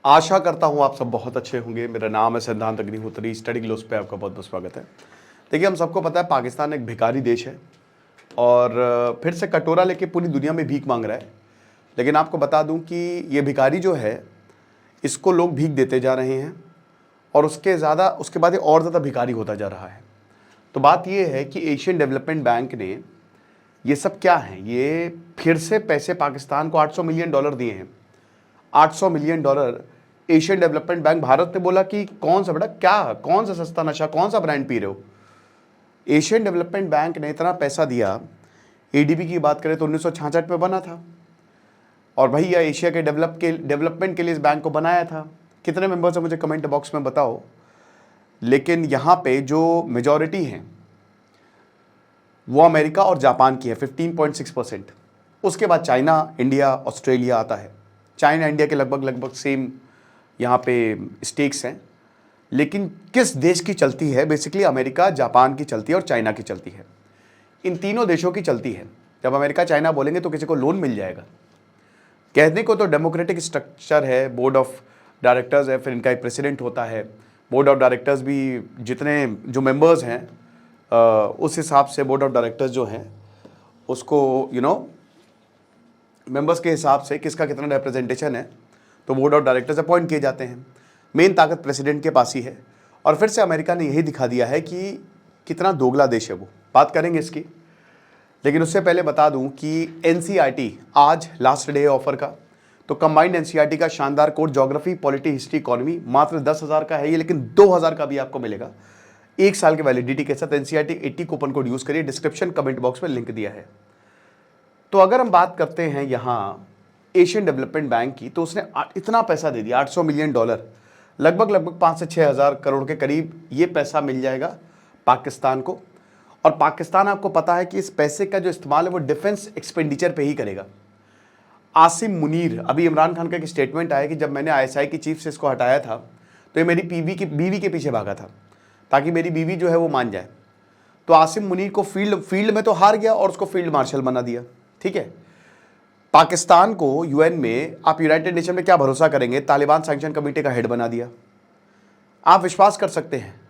आशा करता हूँ आप सब बहुत अच्छे होंगे। मेरा नाम है सिद्धांत अग्निहोत्री। स्टडी ग्लोस पे आपका बहुत बहुत स्वागत है। देखिए, हम सबको पता है पाकिस्तान एक भिखारी देश है और फिर से कटोरा लेके पूरी दुनिया में भीख मांग रहा है। लेकिन आपको बता दूं कि ये भिखारी जो है, इसको लोग भीख देते जा रहे हैं और उसके बाद ये और ज़्यादा भिखारी होता जा रहा है। तो बात ये है कि एशियन डेवलपमेंट बैंक ने ये सब क्या है, ये फिर से पैसे पाकिस्तान को $800 मिलियन दिए हैं। $800 million. Asian development bank, Bharat ने बोला कि कौन सा बेटा, क्या कौन सा सस्ता नशा, कौन सा ब्रांड पी रहे हो। एशियन डेवलपमेंट बैंक ने इतना पैसा दिया। एडीबी की बात करें तो 1966 में बना था और भैया एशिया के डेवलपमेंट के लिए इस बैंक को बनाया था। कितने मेंबर्स हैं मुझे कमेंट बॉक्स में बताओ। लेकिन यहाँ पे जो मेजॉरिटी है वो अमेरिका और जापान की है, 15.6%। उसके बाद चाइना, इंडिया, ऑस्ट्रेलिया आता है। चाइना इंडिया के लगभग सेम यहाँ पे स्टेक्स हैं। लेकिन किस देश की चलती है? बेसिकली अमेरिका, जापान की चलती है और चाइना की चलती है। इन तीनों देशों की चलती है। जब अमेरिका चाइना बोलेंगे तो किसी को लोन मिल जाएगा। कहने को तो डेमोक्रेटिक स्ट्रक्चर है, बोर्ड ऑफ डायरेक्टर्स है, फिर इनका एक प्रेसिडेंट होता है। बोर्ड ऑफ डायरेक्टर्स भी जितने जो मेंबर्स हैं उस हिसाब से बोर्ड ऑफ डायरेक्टर्स जो हैं उसको मेंबर्स के हिसाब से किसका कितना रिप्रेजेंटेशन है तो बोर्ड ऑफ डायरेक्टर्स अपॉइंट किए जाते हैं। मेन ताकत प्रेसिडेंट के पास ही है। और फिर से अमेरिका ने यही दिखा दिया है कि कितना दोगला देश है वो। बात करेंगे इसकी, लेकिन उससे पहले बता दूं कि एनसीईआरटी आज लास्ट डे है ऑफर का। तो कंबाइंड एनसीईआरटी का शानदार course geography, polity, history, economy मात्र 10,000 का है ये, लेकिन 2,000 का भी आपको मिलेगा 1 साल के वैलिडिटी के साथ। एनसीईआरटी 80 कूपन कोड यूज करिए, डिस्क्रिप्शन कमेंट बॉक्स में लिंक दिया है। तो अगर हम बात करते हैं यहाँ एशियन डेवलपमेंट बैंक की, तो उसने इतना पैसा दे दिया, $800 मिलियन, लगभग 5 से 6 हज़ार करोड़ के करीब ये पैसा मिल जाएगा पाकिस्तान को। और पाकिस्तान, आपको पता है कि इस पैसे का जो इस्तेमाल है वो डिफेंस एक्सपेंडिचर पे ही करेगा। आसिम मुनीर, अभी इमरान खान का एक स्टेटमेंट आया कि जब मैंने आईएसआई की चीफ से इसको हटाया था तो ये मेरी बीवी के पीछे भागा था ताकि मेरी बीवी जो है वो मान जाए। तो आसिम मुनीर को फील्ड में तो हार गया और उसको फील्ड मार्शल बना दिया। ठीक है, पाकिस्तान को यूएन में, आप यूनाइटेड नेशन में क्या भरोसा करेंगे, तालिबान सैंक्शन कमेटी का हेड बना दिया। आप विश्वास कर सकते हैं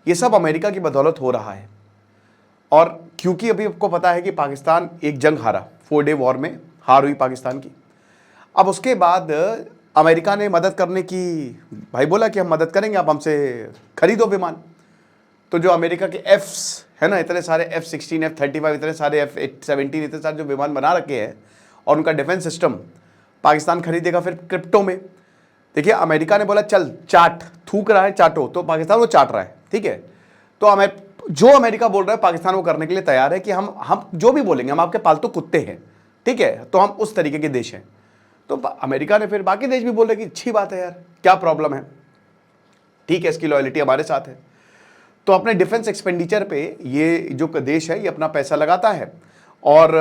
ये सब अमेरिका की बदौलत हो रहा है। और क्योंकि अभी आपको पता है कि पाकिस्तान एक जंग हारा, 4 डे वॉर में हार हुई पाकिस्तान की। अब उसके बाद अमेरिका ने मदद करने की भाई बोला कि हम मदद करेंगे, आप हमसे खरीदो विमान। तो जो अमेरिका के एफ्स है ना, इतने सारे F-16, F-35, इतने सारे F-17, इतने सारे जो विमान बना रखे हैं और उनका डिफेंस सिस्टम पाकिस्तान खरीदेगा फिर क्रिप्टो में। देखिए, अमेरिका ने बोला चल चाट, थूक रहा है चाटो, तो पाकिस्तान वो चाट रहा है। ठीक है, तो जो अमेरिका बोल रहा है पाकिस्तान वो करने के लिए तैयार है कि हम जो भी बोलेंगे, हम आपके पालतू कुत्ते हैं। ठीक है, तो हम उस तरीके के देश हैं। तो अमेरिका ने फिर बाकी देश भी बोल रहे कि अच्छी बात है यार, क्या प्रॉब्लम है, ठीक है, इसकी लॉयल्टी हमारे साथ है। तो अपने डिफेंस एक्सपेंडिचर पे ये जो देश है ये अपना पैसा लगाता है। और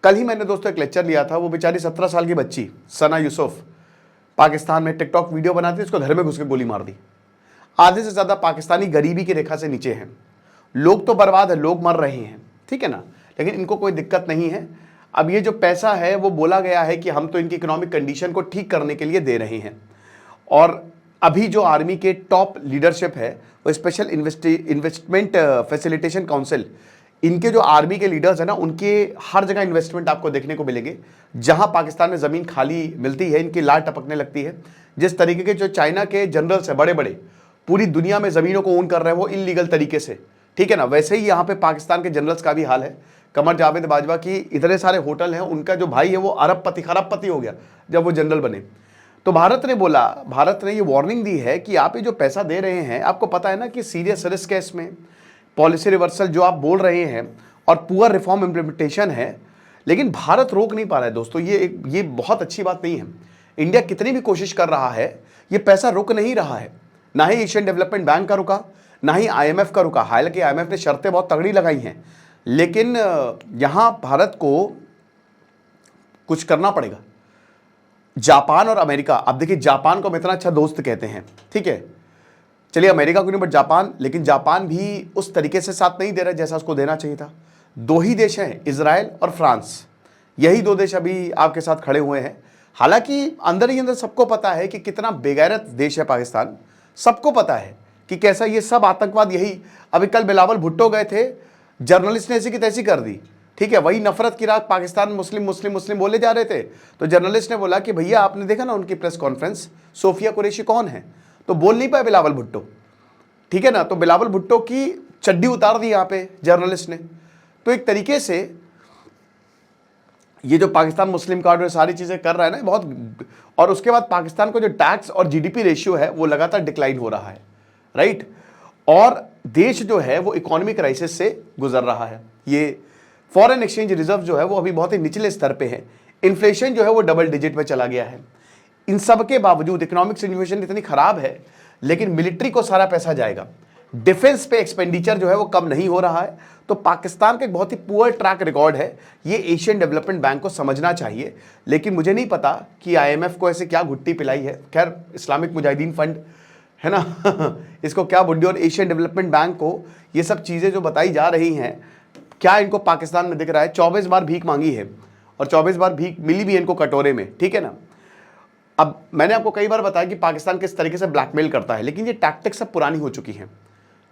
कल ही मैंने दोस्तों एक लेक्चर लिया था, वो बेचारी 17 साल की बच्ची सना यूसुफ पाकिस्तान में टिकटॉक वीडियो बनाती थी, उसको घर में घुस के गोली मार दी। आधे से ज़्यादा पाकिस्तानी गरीबी की रेखा से नीचे हैं। लोग तो बर्बाद है, लोग मर रहे हैं, ठीक है ना, लेकिन इनको कोई दिक्कत नहीं है। अब ये जो पैसा है वो बोला गया है कि हम तो इनकी इकोनॉमिक कंडीशन को ठीक करने के लिए दे रहे हैं। और अभी जो आर्मी के टॉप लीडरशिप है वो स्पेशल इन्वेस्टमेंट फैसिलिटेशन काउंसिल, इनके जो आर्मी के लीडर्स हैं ना, उनके हर जगह इन्वेस्टमेंट आपको देखने को मिलेंगे। जहां पाकिस्तान में ज़मीन खाली मिलती है इनकी लाट टपकने लगती है। जिस तरीके के जो चाइना के जनरल्स हैं बड़े बड़े, पूरी दुनिया में ज़मीनों को ओन कर रहे हैं वो इलीगल तरीके से, ठीक है ना, वैसे ही यहाँ पे पाकिस्तान के जनरल्स का भी हाल है। कमर जावेद बाजवा की इतने सारे होटल हैं, उनका जो भाई है वो अरबपति खरबपति हो गया जब वो जनरल बने। तो भारत ने ये वार्निंग दी है कि आप ये जो पैसा दे रहे हैं, आपको पता है ना कि सीरियस रिस्क है इसमें, पॉलिसी रिवर्सल जो आप बोल रहे हैं और पुअर रिफॉर्म इम्प्लीमेंटेशन है, लेकिन भारत रोक नहीं पा रहा है दोस्तों। ये बहुत अच्छी बात नहीं है। इंडिया कितनी भी कोशिश कर रहा है, ये पैसा रुक नहीं रहा है। ना ही एशियन डेवलपमेंट बैंक का रुका, ना ही IMF का रुका। हालांकि IMF ने शर्तें बहुत तगड़ी लगाई हैं, लेकिन यहाँ भारत को कुछ करना पड़ेगा। जापान और अमेरिका, अब देखिए जापान को हम इतना अच्छा दोस्त कहते हैं, ठीक है, चलिए अमेरिका को नहीं बट जापान, लेकिन जापान भी उस तरीके से साथ नहीं दे रहा जैसा उसको देना चाहिए था। 2 ही देश हैं, इजराइल और फ्रांस, यही 2 देश अभी आपके साथ खड़े हुए हैं। हालांकि अंदर ही अंदर सबको पता है कि कितना बेगैरत देश है पाकिस्तान, सबको पता है कि कैसा ये सब आतंकवाद। यही अभी कल बिलावल भुट्टो गए थे, जर्नलिस्ट ने ऐसी की तैसी कर दी, ठीक है, वही नफरत की रात, पाकिस्तान मुस्लिम मुस्लिम मुस्लिम बोले जा रहे थे, तो जर्नलिस्ट ने बोला कि भैया आपने देखा ना उनकी प्रेस कॉन्फ्रेंस, सोफिया कुरैशी कौन है, तो बोल नहीं पाए बिलावल भुट्टो, ठीक है ना, तो बिलावल भुट्टो की चड्डी उतार दी यहाँ पे जर्नलिस्ट ने। तो एक तरीके से ये जो पाकिस्तान मुस्लिम कार्ड और सारी चीजें कर रहा है ना बहुत, और उसके बाद पाकिस्तान को जो टैक्स और जीडीपी रेशियो है वो लगातार डिक्लाइन हो रहा है, राइट, और देश जो है वो इकोनॉमिक क्राइसिस से गुजर रहा है। ये फॉरेन एक्सचेंज रिजर्व जो है वो अभी बहुत ही निचले स्तर पे है, इन्फ्लेशन जो है वो डबल डिजिट पे चला गया है। इन सब के बावजूद इकोनॉमिक सिचुएशन इतनी खराब है, लेकिन मिलिट्री को सारा पैसा जाएगा, डिफेंस पे एक्सपेंडिचर जो है वो कम नहीं हो रहा है। तो पाकिस्तान का एक बहुत ही पुअर ट्रैक रिकॉर्ड है, ये एशियन डेवलपमेंट बैंक को समझना चाहिए। लेकिन मुझे नहीं पता कि आईएमएफ को ऐसे क्या घुट्टी पिलाई है, खैर इस्लामिक मुजाहिदीन फंड है ना इसको क्या बुड्ढी, और एशियन डेवलपमेंट बैंक को ये सब चीज़ें जो बताई जा रही हैं, क्या इनको पाकिस्तान में दिख रहा है। 24 बार भीख मांगी है और 24 बार भीख मिली भी इनको कटोरे में, ठीक है ना। अब मैंने आपको कई बार बताया कि पाकिस्तान किस तरीके से ब्लैकमेल करता है, लेकिन ये टैक्टिक्स सब पुरानी हो चुकी हैं,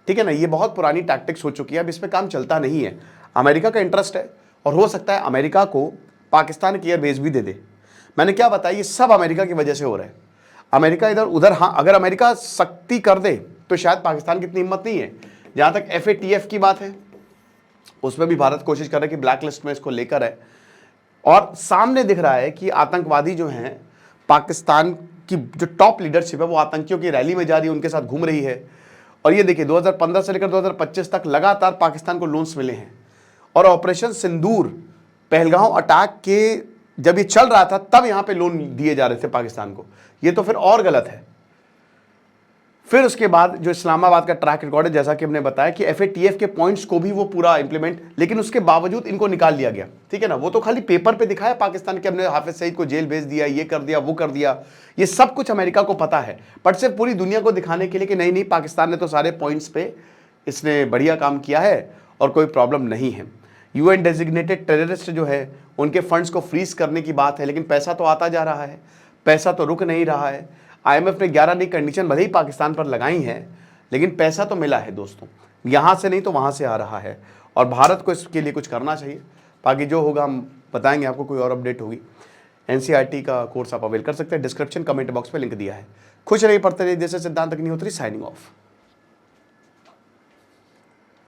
ठीक है ना, ये बहुत पुरानी टैक्टिक्स हो चुकी है, अब इस पर काम चलता नहीं है। अमेरिका का इंटरेस्ट है और हो सकता है अमेरिका को पाकिस्तान की एयरबेस भी दे दे। मैंने क्या बताया, ये सब अमेरिका की वजह से हो रहा है। अमेरिका इधर उधर, हाँ अगर अमेरिका सख्ती कर दे तो शायद पाकिस्तान की इतनी हिम्मत नहीं है। जहाँ तक FATF की बात है, उसमें भी भारत कोशिश कर रहा है कि ब्लैक लिस्ट में इसको लेकर है, और सामने दिख रहा है कि आतंकवादी जो हैं, पाकिस्तान की जो टॉप लीडरशिप है वो आतंकियों की रैली में जा रही है, उनके साथ घूम रही है। और ये देखिए 2015 से लेकर 2025 तक लगातार पाकिस्तान को लोन्स मिले हैं, और ऑपरेशन सिंदूर पहलगांव अटैक के जब ये चल रहा था तब यहाँ पे लोन दिए जा रहे थे पाकिस्तान को, ये तो फिर और गलत है। फिर उसके बाद जो इस्लामाबाद का ट्रैक रिकॉर्ड है, जैसा कि हमने बताया कि FATF के पॉइंट्स को भी वो पूरा इंप्लीमेंट, लेकिन उसके बावजूद इनको निकाल लिया गया, ठीक है ना। वो तो खाली पेपर पे दिखाया पाकिस्तान के, हमने हाफिज सईद को जेल भेज दिया, ये कर दिया वो कर दिया, ये सब कुछ अमेरिका को पता है, बट सिर्फ पूरी दुनिया को दिखाने के लिए कि नहीं नहीं पाकिस्तान ने तो सारे पॉइंट्स पे इसने बढ़िया काम किया है और कोई प्रॉब्लम नहीं है। UN डेजिग्नेटेड टेररिस्ट जो है उनके फंड्स को फ्रीज करने की बात है, लेकिन पैसा तो आता जा रहा है, पैसा तो रुक नहीं रहा है। IMF ने 11 नई कंडीशन भले ही पाकिस्तान पर लगाई हैं, लेकिन पैसा तो मिला है दोस्तों, यहाँ से नहीं तो वहाँ से आ रहा है, और भारत को इसके लिए कुछ करना चाहिए। बाकी जो होगा हम बताएंगे आपको, कोई और अपडेट होगी। NCERT का कोर्स आप अवेल कर सकते हैं, डिस्क्रिप्शन कमेंट बॉक्स में लिंक दिया है। खुश रहिए, पढ़ते रहिए, जैसे सिद्धांत अग्निहोत्री, साइनिंग ऑफ।